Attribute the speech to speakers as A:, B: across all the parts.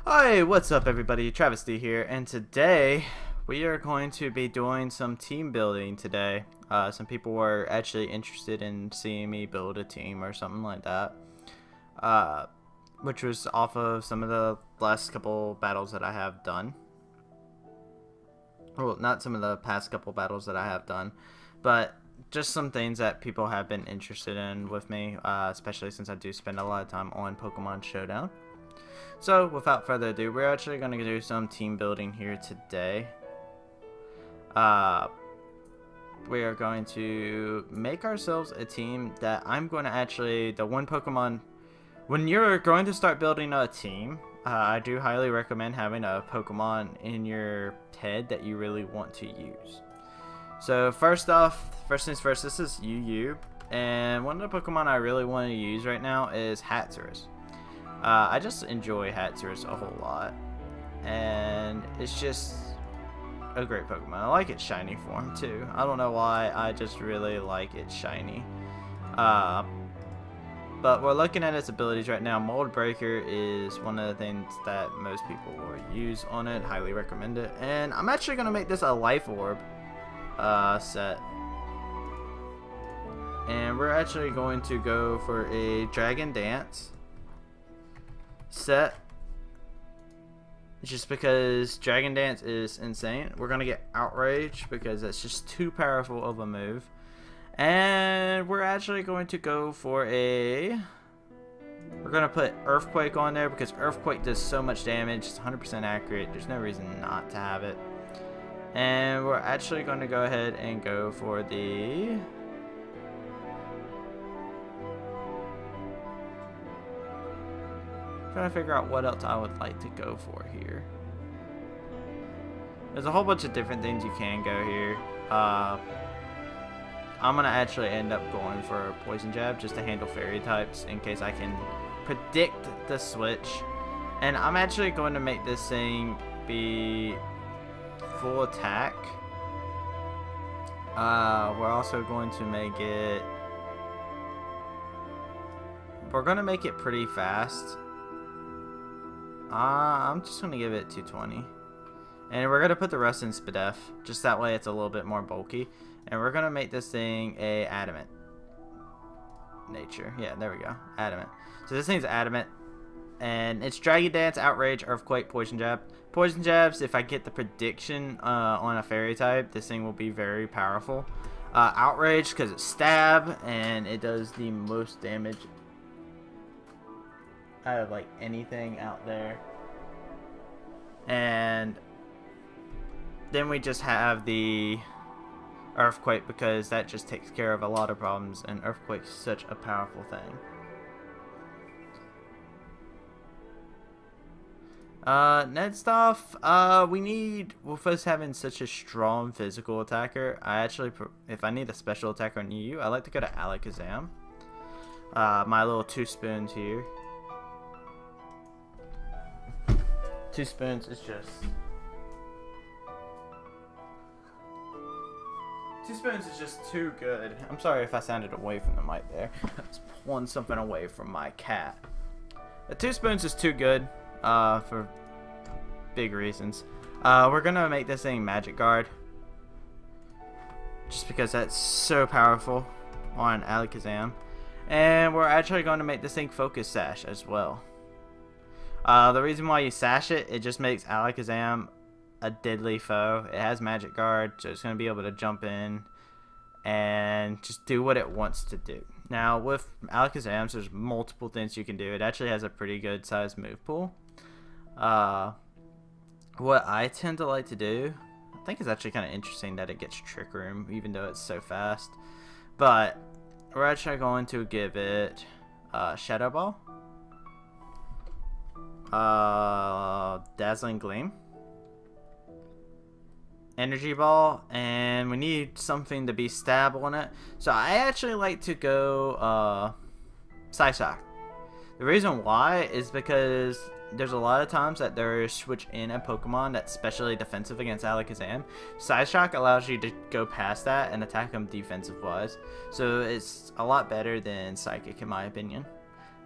A: Hi, what's up everybody? Travis D here, and today we are going to be doing some team building today. Some people were actually interested in seeing me build a team or something like that, uh, which was off of some of the last couple battles that I have done. Well, not some of the past couple battles that I have done, but just some things that people have been interested in with me, especially since I do spend a lot of time on Pokemon Showdown. So, without further ado, we're actually going to do some team building here today. We are going to make ourselves a team that I'm going to actually, the one Pokemon, when you're going to start building a team, I do highly recommend having a Pokemon in your head that you really want to use. So, first things first, this is UU, and one of the Pokemon I really want to use right now is Haxorus. I just enjoy Haxorus a whole lot, and it's just a great Pokemon. I like its shiny form too. I don't know why, I just really like its shiny. But we're looking at its abilities right now. Mold Breaker is one of the things that most people will use on it. Highly recommend it. And I'm actually going to make this a Life Orb set. And we're actually going to go for a Dragon Dance set, just because Dragon Dance is insane. We're gonna get Outrage because that's just too powerful of a move, and we're actually going to go for we're gonna put Earthquake on there because Earthquake does so much damage. It's 100% accurate. There's no reason not to have it. And we're actually going to go ahead and go for the trying to figure out what else I would like to go for here. There's a whole bunch of different things you can go here. I'm gonna actually end up going for a Poison Jab just to handle fairy types in case I can predict the switch. And I'm actually going to make this thing be full attack. We're also going to make it, we're gonna make it pretty fast. I'm just going to give it 220. And we're going to put the rest in Spadef. Just that way it's a little bit more bulky. And we're going to make this thing a Adamant nature. Yeah, there we go. Adamant. So this thing's Adamant. And it's Dragon Dance, Outrage, Earthquake, Poison Jab. Poison Jabs, if I get the prediction on a fairy type, this thing will be very powerful. Outrage, because it's Stab. And it does the most damage out of like anything out there. And then we just have the Earthquake because that just takes care of a lot of problems, and Earthquake's such a powerful thing. Next off, we need, with us having such a strong physical attacker, I actually, if I need a special attacker on UU, I like to go to Alakazam. My little 2 spoons here. 2 spoons is just... 2 spoons is just too good. I'm sorry if I sounded away from the mic there. I was pulling something away from my cat. The 2 spoons is too good for big reasons. We're gonna make this thing Magic Guard, just because that's so powerful on Alakazam. And we're actually going to make this thing Focus Sash as well. The reason why you sash it, it just makes Alakazam a deadly foe. It has Magic Guard, so it's going to be able to jump in and just do what it wants to do. Now, with Alakazam, there's multiple things you can do. It actually has a pretty good sized move pool. What I tend to like to do, I think it's actually kind of interesting that it gets Trick Room, even though it's so fast. But we're actually going to give it Shadow Ball. Dazzling Gleam, Energy Ball, and we need something to be Stab on it. So I actually like to go Psyshock. The reason why is because there's a lot of times that there switch in a Pokemon that's specially defensive against Alakazam. Psyshock allows you to go past that and attack them defensive wise. So it's a lot better than Psychic in my opinion.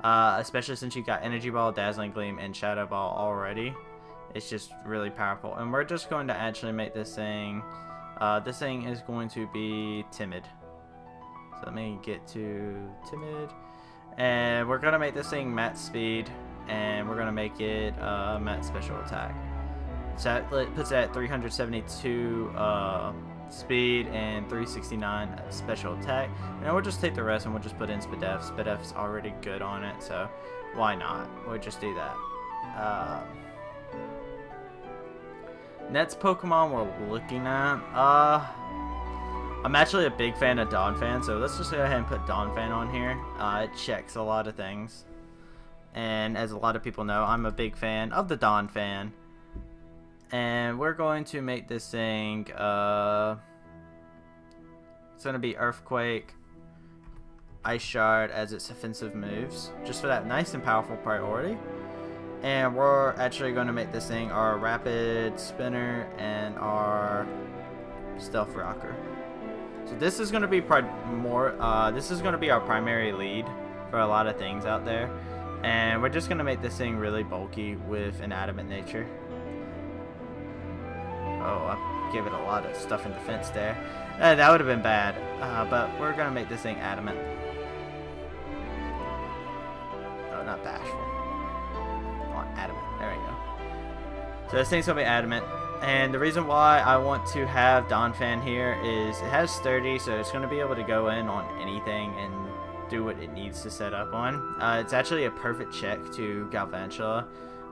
A: especially since you got Energy Ball, Dazzling Gleam, and Shadow Ball already. It's just really powerful. And we're just going to actually make this thing is going to be Timid. So let me get to Timid. And we're going to make this thing Mat Speed, and we're going to make it Mat Special Attack. So that puts it at 372 speed and 369 special attack. And we'll just take the rest and we'll just put in Spadef. Spadef's already good on it, so why not? We'll just do that. Next Pokemon we're looking at. I'm actually a big fan of Donphan, so let's just go ahead and put Donphan on here. It checks a lot of things. And as a lot of people know, I'm a big fan of the Donphan. And we're going to make this thing, it's going to be Earthquake, Ice Shard as its offensive moves, just for that nice and powerful priority. And we're actually going to make this thing our Rapid Spinner and our Stealth Rocker. So this is going to be this is going to be our primary lead for a lot of things out there. And we're just going to make this thing really bulky with an Adamant nature. Oh, I gave it a lot of stuff in defense there. That would have been bad. But we're going to make this thing Adamant. Oh, not Bashful. I want Adamant. There we go. So this thing's going to be Adamant. And the reason why I want to have Donphan here is it has Sturdy, so it's going to be able to go in on anything and do what it needs to set up on. It's actually a perfect check to Galvantula,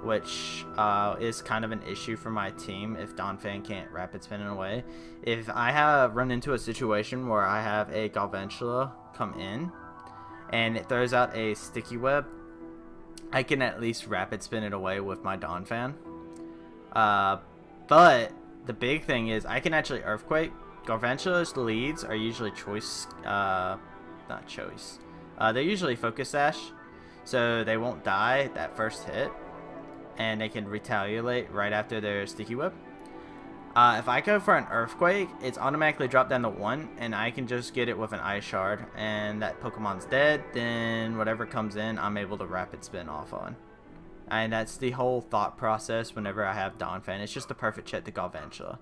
A: which is kind of an issue for my team if Donphan can't Rapid Spin away. If I have run into a situation where I have a Galvantula come in and it throws out a Sticky Web, I can at least Rapid Spin it away with my Donphan. But the big thing is I can actually Earthquake. Galvantula's leads are usually they're usually Focus Sash, so they won't die that first hit, and they can retaliate right after their Sticky Web. If I go for an Earthquake, it's automatically dropped down to 1, and I can just get it with an Ice Shard, and that Pokemon's dead, then whatever comes in, I'm able to Rapid Spin off on. And that's the whole thought process whenever I have Donphan. It's just the perfect check to Galvantula.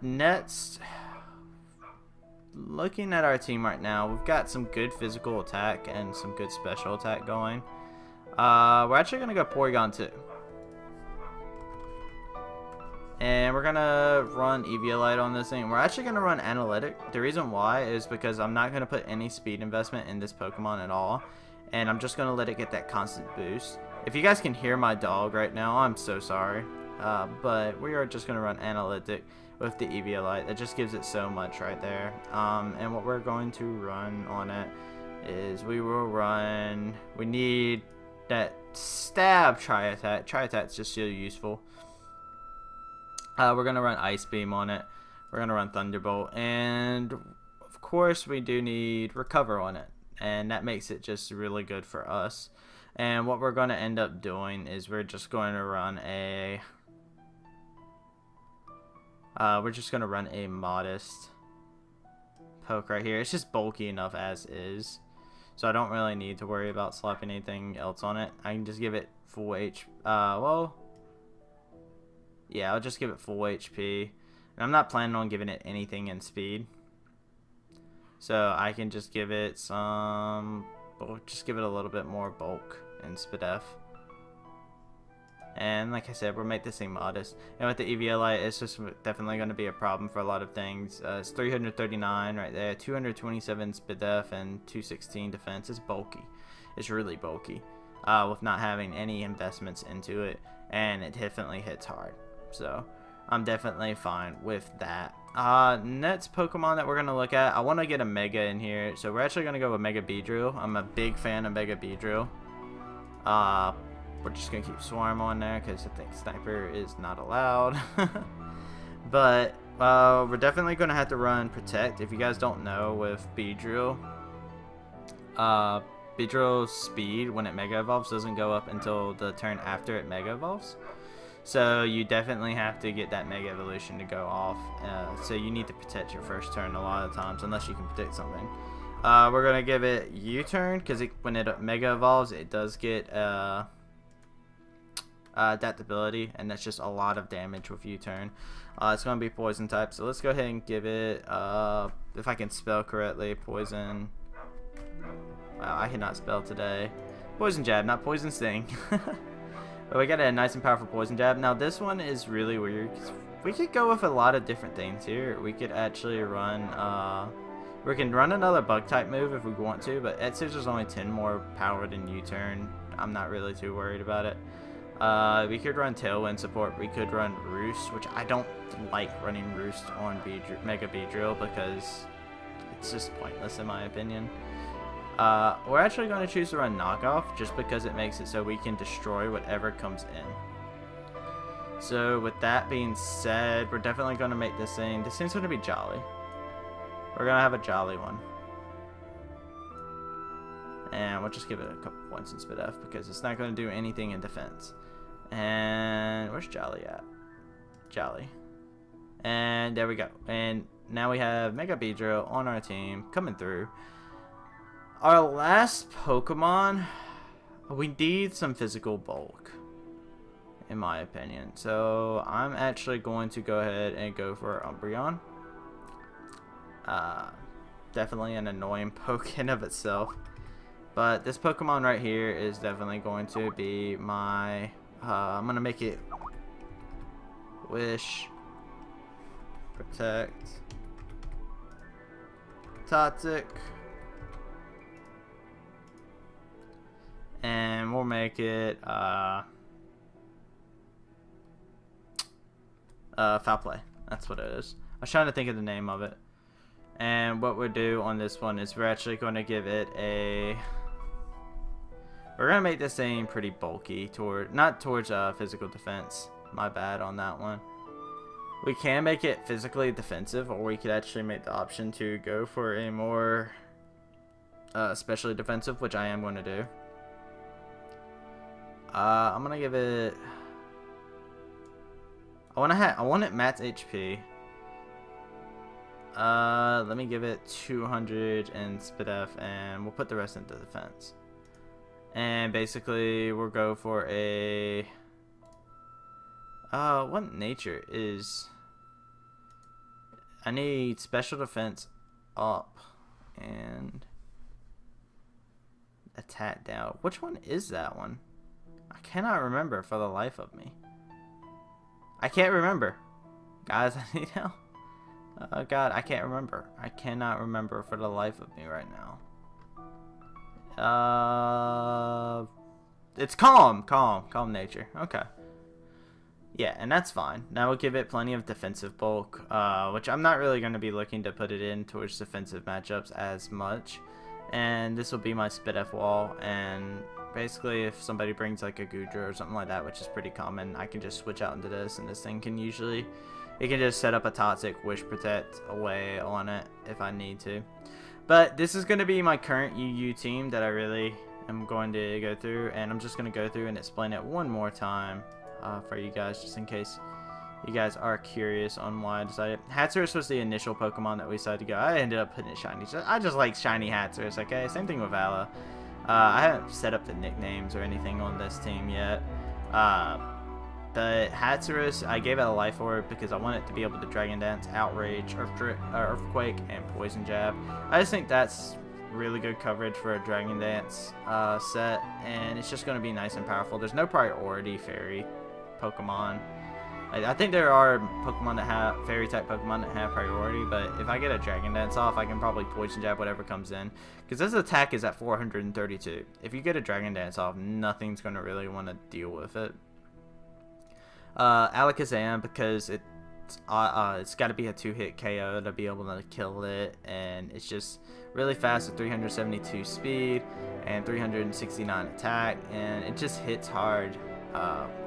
A: Next, looking at our team right now, we've got some good physical attack and some good special attack going. We're actually going to go Porygon 2. And we're going to run Eviolite on this thing. We're actually going to run Analytic. The reason why is because I'm not going to put any speed investment in this Pokemon at all. And I'm just going to let it get that constant boost. If you guys can hear my dog right now, I'm so sorry. But we are just going to run Analytic with the Eviolite. That just gives it so much right there. And what we're going to run on it is we need that Stab Tri-Attack. Tri-Attack's just so useful. We're going to run Ice Beam on it. We're going to run Thunderbolt. And of course we do need Recover on it. And that makes it just really good for us. And what we're going to end up doing is we're just going to run a modest poke right here. It's just bulky enough as is, so I don't really need to worry about slapping anything else on it. I can just give it full HP. I'll just give it full HP. And I'm not planning on giving it anything in speed, so I can just give it just give it a little bit more bulk in Spadef. And like I said, we'll make this thing modest. And with the Eviolite, it's just definitely going to be a problem for a lot of things. It's 339 right there, 227 Spadef, and 216 defense. It's bulky. It's really bulky with not having any investments into it. And it definitely hits hard. So I'm definitely fine with that. Next Pokemon that we're going to look at, I want to get a Mega in here. So we're actually going to go with Mega Beedrill. I'm a big fan of Mega Beedrill. We're just going to keep Swarm on there because I think Sniper is not allowed. But we're definitely going to have to run Protect. If you guys don't know, with Beedrill, Beedrill's speed when it Mega Evolves doesn't go up until the turn after it Mega Evolves. So you definitely have to get that Mega Evolution to go off. So you need to protect your first turn a lot of times, unless you can predict something. We're gonna give it U-turn because when it mega evolves, it does get adaptability, and that's just a lot of damage with U-turn. It's gonna be poison type, so let's go ahead and give it if I can spell correctly, poison. Wow, I cannot spell today. Poison jab, not poison sting. But we got a nice and powerful poison jab. Now this one is really weird because we could go with a lot of different things here. We could actually run we can run another bug type move if we want to, but Edsurge is only 10 more power than U-turn. I'm not really too worried about it. We could run Tailwind support. We could run Roost, which I don't like running Roost on Mega Beedrill because it's just pointless in my opinion. We're actually going to choose to run Knockoff just because it makes it so we can destroy whatever comes in. So with that being said, we're definitely going to make this thing. This thing's going to be Jolly. We're going to have a Jolly one. And we'll just give it a couple points in Spit F because it's not going to do anything in defense. And where's Jolly at? Jolly. And there we go. And now we have Mega Beedrill on our team coming through. Our last Pokemon, we need some physical bulk, in my opinion. So I'm actually going to go ahead and go for Umbreon. Definitely an annoying poke in of itself. But this Pokemon right here is definitely going to be my, I'm going to make it Wish, Protect, Toxic, and we'll make it Foul Play. That's what it is. I was trying to think of the name of it. And what we'll do on this one is we're actually going to give it a... We're going to make this thing pretty bulky, not towards physical defense. My bad on that one. We can make it physically defensive, or we could actually make the option to go for a more specially defensive, which I am going to do. I'm going to give it... I want it max HP. Let me give it 200 in Spit F, and we'll put the rest into defense. And basically, we'll go for a... what nature is... I need special defense up and attack down. Which one is that one? I cannot remember for the life of me. I can't remember. Guys, I need help. Oh god, I can't remember. I cannot remember for the life of me right now. It's calm nature. Okay. Yeah, and that's fine. Now we'll give it plenty of defensive bulk, which I'm not really going to be looking to put it in towards defensive matchups as much. And this will be my Spit F wall, and basically if somebody brings like a Goodra or something like that, which is pretty common, I can just switch out into this, and this thing can usually... It can just set up a Toxic Wish Protect away on it if I need to. But this is going to be my current UU team that I really am going to go through. And I'm just going to go through and explain it one more time for you guys, just in case you guys are curious on why I decided. Haxorus was the initial Pokemon that we decided to go. I ended up putting it shiny. I just like shiny Haxorus, okay? Same thing with Vala. I haven't set up the nicknames or anything on this team yet. But Haxorus, I gave it a Life Orb because I want it to be able to Dragon Dance, Outrage, Earthquake, and Poison Jab. I just think that's really good coverage for a Dragon Dance set, and it's just going to be nice and powerful. There's no priority Fairy Pokemon. I think there are Pokemon that have Fairy type Pokemon that have priority, but if I get a Dragon Dance off, I can probably Poison Jab whatever comes in, because this attack is at 432. If you get a Dragon Dance off, nothing's going to really want to deal with it. Alakazam, because it's got to be a 2-hit KO to be able to kill it, and it's just really fast with 372 speed and 369 attack, and it just hits hard,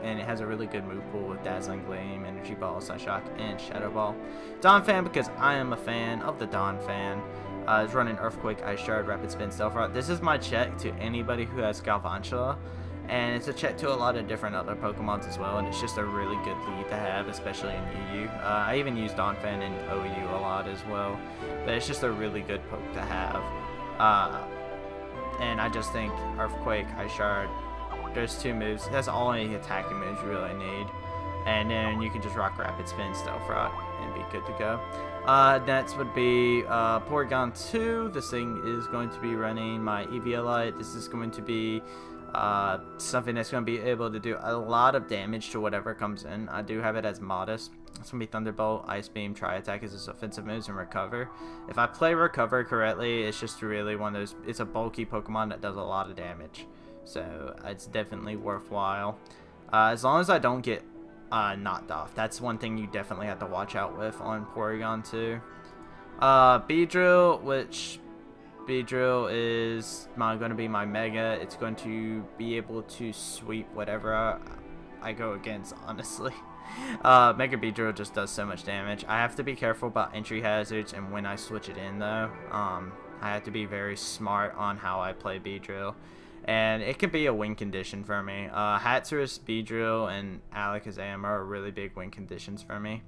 A: and it has a really good move pool with Dazzling Gleam, Energy Ball, Psyshock, and Shadow Ball. Donphan, because I am a fan of the Donphan. It's running Earthquake, Ice Shard, Rapid Spin, Stealth Rock. This is my check to anybody who has Galvantula. And it's a check to a lot of different other Pokemons as well, and it's just a really good lead to have, especially in UU. I even use Donphan in OU a lot as well, but it's just a really good poke to have. And I just think Earthquake, Ice Shard, those 2 moves, that's all any attacking moves you really need. And then you can just rock Rapid Spin, Stealth Rock, and be good to go. Next would be Porygon 2. This thing is going to be running my Eviolite. This is going to be something that's going to be able to do a lot of damage to whatever comes in. I do have it as Modest. It's going to be Thunderbolt, Ice Beam, Tri-Attack as its offensive moves, and Recover. If I play Recover correctly, it's just really one of those, it's a bulky Pokemon that does a lot of damage. So it's definitely worthwhile. As long as I don't get knocked off. That's one thing you definitely have to watch out with on Porygon 2. Beedrill, which Beedrill is going to be my Mega. It's going to be able to sweep whatever I go against, honestly. Mega Beedrill just does so much damage. I have to be careful about entry hazards and when I switch it in, though. I have to be very smart on how I play Beedrill. And it could be a win condition for me. Haxorus, Beedrill, and Alakazam are really big win conditions for me.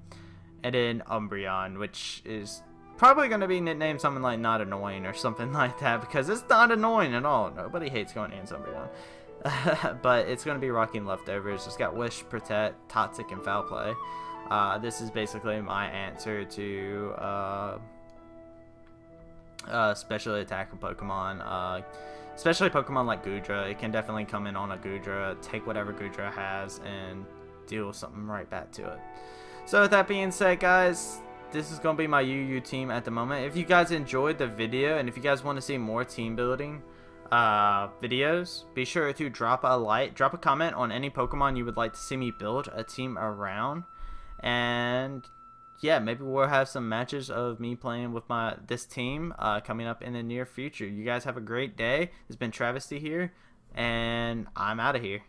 A: And then Umbreon, which is probably going to be nicknamed something like Not Annoying or something like that, because it's not annoying at all. Nobody hates going against Umbreon. But it's going to be Rocking Leftovers. It's got Wish, Protect, Toxic, and Foul Play. This is basically my answer to specially attacking Pokemon. Especially Pokemon like Goodra. It can definitely come in on a Goodra, take whatever Goodra has, and deal something right back to it. So with that being said, guys, this is going to be my UU team at the moment. If you guys enjoyed the video, and if you guys want to see more team building videos, be sure to drop a comment on any Pokemon you would like to see me build a team around. And yeah, maybe we'll have some matches of me playing with this team coming up in the near future. You guys have a great day. It's been Travesty here, and I'm out of here.